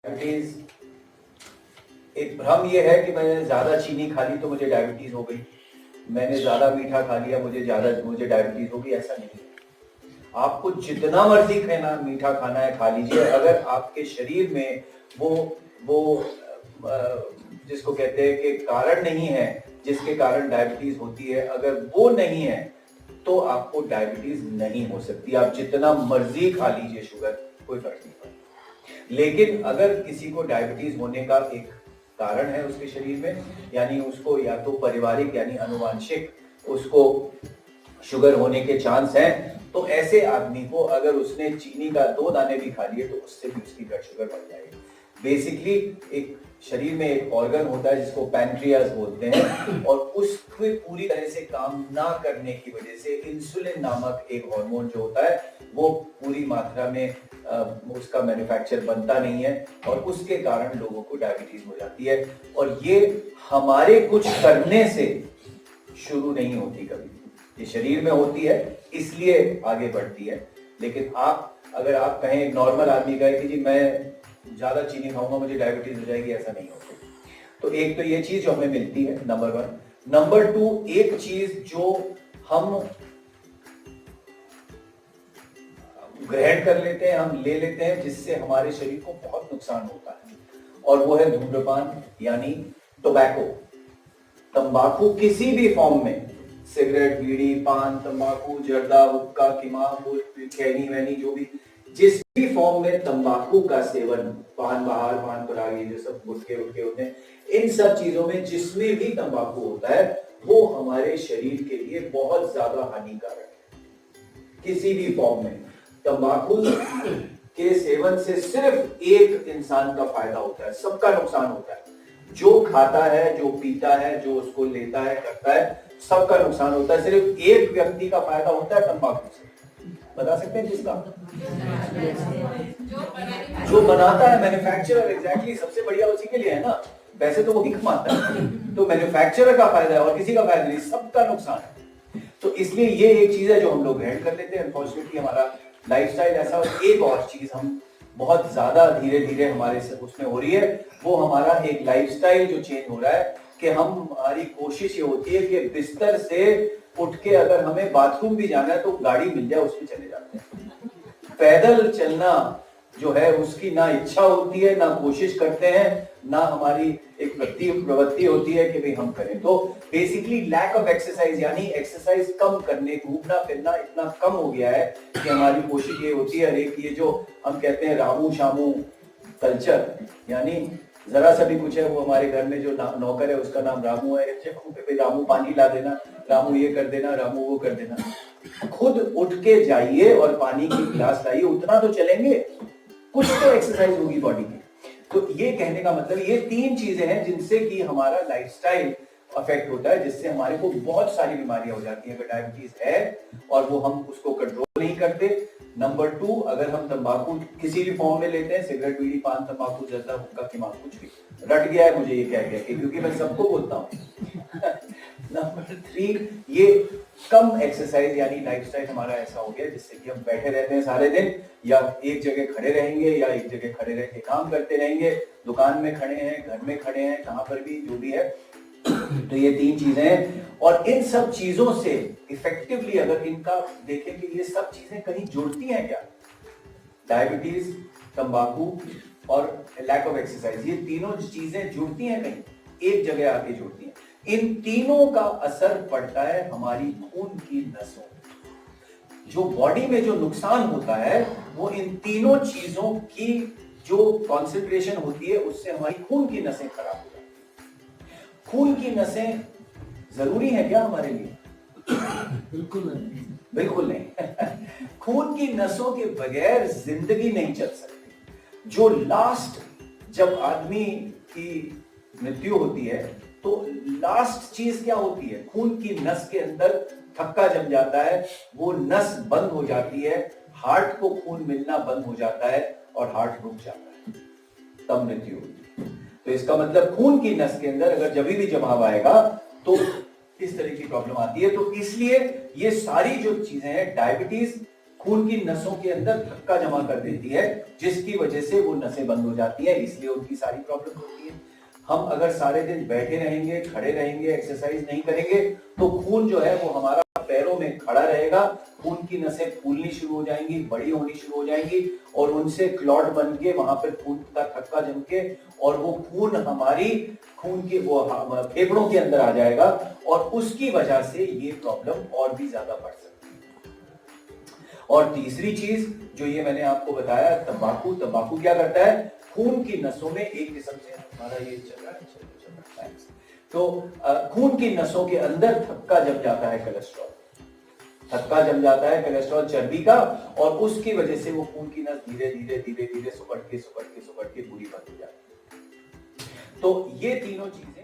Diabetes, एक भ्रम ये है कि मैंने ज्यादा चीनी खा ली तो मुझे डायबिटीज हो गई, मैंने ज्यादा मीठा खा लिया मुझे डायबिटीज हो गई। ऐसा नहीं है। आपको जितना मर्जी खाना मीठा खाना है खा लीजिए, अगर आपके शरीर में वो जिसको कहते हैं कि कारण नहीं है जिसके कारण डायबिटीज होती है, अगर वो नहीं है तो आपको डायबिटीज नहीं हो सकती। आप जितना मर्जी खा लीजिए शुगर, कोई फर्क नहीं पड़ता। लेकिन अगर किसी को डायबिटीज होने का एक कारण है उसके शरीर में, यानी उसको या तो पारिवारिक यानी अनुवांशिक उसको शुगर होने के चांस हैं, तो ऐसे आदमी को अगर उसने चीनी का 2 दाने भी खा लिए तो उससे भी उसकी ब्लड शुगर बढ़ जाएगी। बेसिकली एक शरीर में एक ऑर्गन होता है जिसको पैनक्रियाज बोलते हैं, और उसके पूरी तरह से काम ना करने की वजह से इंसुलिन नामक एक हार्मोन जो होता है वो पूरी मात्रा में उसका मैन्युफैक्चर बनता नहीं है, और उसके कारण लोगों को डायबिटीज हो जाती है। और ये हमारे कुछ करने से शुरू नहीं होती, कभी ये शरीर में होती है इसलिए आगे बढ़ती है। लेकिन अगर आप कहें एक नॉर्मल आदमी कहे कि जी मैं ज्यादा चीनी खाऊंगा मुझे डायबिटीज हो जाएगी, ऐसा नहीं होता। तो एक तो ये चीज जो हमें मिलती है, नंबर 1। नंबर 2, एक चीज जो हम ग्रहण कर लेते हैं, हम ले लेते हैं, जिससे हमारे शरीर को बहुत नुकसान होता है, और वो है धूम्रपान यानी टोबैको। तंबाकू किसी भी फॉर्म में, सिगरेट, बीड़ी, पान, तंबाकू, जर्दा, हुक्का, किमाम, खैनी वैनी, जो भी जिस भी फॉर्म में तंबाकू का सेवन, पान बहार, पान पराग, ये जो सब गुटके होते हैं, इन सब चीजों में जिसमें भी तंबाकू होता है वो हमारे शरीर के लिए बहुत ज्यादा हानिकारक है। किसी भी फॉर्म में तंबाकू के सेवन से सिर्फ एक इंसान का फायदा होता है, सबका नुकसान होता है। जो खाता है, जो पीता है, जो उसको लेता है, करता है, सबका नुकसान होता है। सिर्फ एक व्यक्ति का फायदा होता है तंबाकू से। बता सकते हैं किसका? जो बनाता है, मैन्युफैक्चरर। एग्जैक्टली, सबसे बढ़िया उसी के लिए है ना, वैसे तो वही कमाता है, तो मैन्युफैक्चरर का फायदा है और किसी का फायदा नहीं, सबका नुकसान है। तो इसलिए ये एक चीज है जो हम लोग ग्रहण कर लेते हैं। अनफॉर्चुनेटली हमारा लाइफस्टाइल ऐसा। और एक और चीज हम बहुत ज्यादा धीरे धीरे हमारे उसमें हो रही है, वो हमारा एक लाइफस्टाइल जो चेंज हो रहा है कि हमारी कोशिश ये होती है कि बिस्तर से उठ के अगर हमें बाथरूम भी जाना है तो गाड़ी मिल जाए उसमें चले जाते हैं। पैदल चलना जो है उसकी ना इच्छा होती है, ना कोशिश करते हैं, ना हमारी एक प्रवृत्ति होती है कि भाई हम करें। तो बेसिकली लैक ऑफ एक्सरसाइज, यानी एक्सरसाइज कम करने, घूमना फिरना इतना कम हो गया है कि हमारी कोशिश ये होती है, एक ये जो हम कहते हैं रामू शामू कल्चर, यानी जरा सा भी कुछ है, वो हमारे घर में जो नौकर है उसका नाम रामू है, रामू पानी ला देना, रामू ये कर देना, रामू वो कर देना। खुद उठ के जाइए और पानी की गिलास लाइए, उतना तो चलेंगे, कुछ तो एक्सरसाइज होगी बॉडी की। तो ये कहने का मतलब ये 3 चीजें हैं जिनसे कि हमारा लाइफस्टाइल अफेक्ट होता है, जिससे हमारे को बहुत सारी बीमारियां हो जाती हैं अगर डायबिटीज है और वो हम उसको कंट्रोल नहीं करते। नंबर 2, अगर हम तंबाकू किसी भी फॉर्म में लेते हैं, सिगरेट, बीड़ी, पान, तंबाकू, जर्दा, हुक्का, किमाम, कुछ भी, रट गया है मुझे ये कह के क्योंकि मैं सबको बोलता हूँ। नंबर 3, ये कम एक्सरसाइज, यानी लाइफस्टाइल हमारा ऐसा हो गया जिससे कि हम बैठे रहते हैं सारे दिन, या एक जगह खड़े रहेंगे, या एक जगह खड़े रह के काम करते रहेंगे, दुकान में खड़े हैं, घर में खड़े हैं, कहां पर भी जो भी है। तो ये 3 चीजें हैं, और इन सब चीजों से इफेक्टिवली अगर इनका देखें कि ये सब चीजें कहीं जुड़ती हैं क्या, डायबिटीज, तंबाकू और लैक ऑफ एक्सरसाइज, ये तीनों चीजें जुड़ती हैं कहीं एक जगह आके जुड़ती हैं। इन तीनों का असर पड़ता है हमारी खून की नसों। जो बॉडी में जो नुकसान होता है वो इन तीनों चीजों की जो कॉन्सेंट्रेशन होती है उससे हमारी खून की नसें खराब हो जाती हैं। खून की नसें जरूरी है क्या हमारे लिए? बिल्कुल नहीं, बिल्कुल नहीं। खून की नसों के बगैर जिंदगी नहीं चल सकती। जो लास्ट, जब आदमी की मृत्यु होती है तो लास्ट चीज क्या होती है? खून की नस के अंदर थक्का जम जाता है, वो नस बंद हो जाती है, हार्ट को खून मिलना बंद हो जाता है और हार्ट रुक जाता है, तब मृत्यु होती है। तो इसका मतलब खून की नस के अंदर अगर जब भी जमाव आएगा तो इस तरह की प्रॉब्लम आती है। तो इसलिए ये सारी जो चीजें हैं, डायबिटीज, खून की नसों के अंदर धक्का जमा कर देती है, जिसकी वजह से वो नसें बंद हो जाती है, इसलिए उनकी सारी प्रॉब्लम होती है। हम अगर सारे दिन बैठे रहेंगे, खड़े रहेंगे, एक्सरसाइज नहीं करेंगे, तो खून जो है वो हमारा पैरों में खड़ा रहेगा, खून की नसें फूलनी शुरू हो जाएंगी, बड़ी होनी शुरू हो जाएंगी, और उनसे क्लॉट बन के वहां पर खून का थक्का जम के, और वो खून हमारी खून के वो फेफड़ों के अंदर आ जाएगा, और उसकी वजह से ये प्रॉब्लम और भी ज्यादा बढ़ सकती है। और तीसरी चीज जो ये मैंने आपको बताया, तंबाकू। तंबाकू क्या करता है? खून की नसों में एक किस्म से हमारा ये चल रहा है, तो खून की नसों के अंदर धक्का जम जाता है, कोलेस्ट्रॉल धक्का जम जाता है, कोलेस्ट्रॉल चर्बी का, और उसकी वजह से वो खून की नस धीरे धीरे धीरे धीरे सुकड़ के पूरी बंद हो जाती है। तो ये तीनों चीजें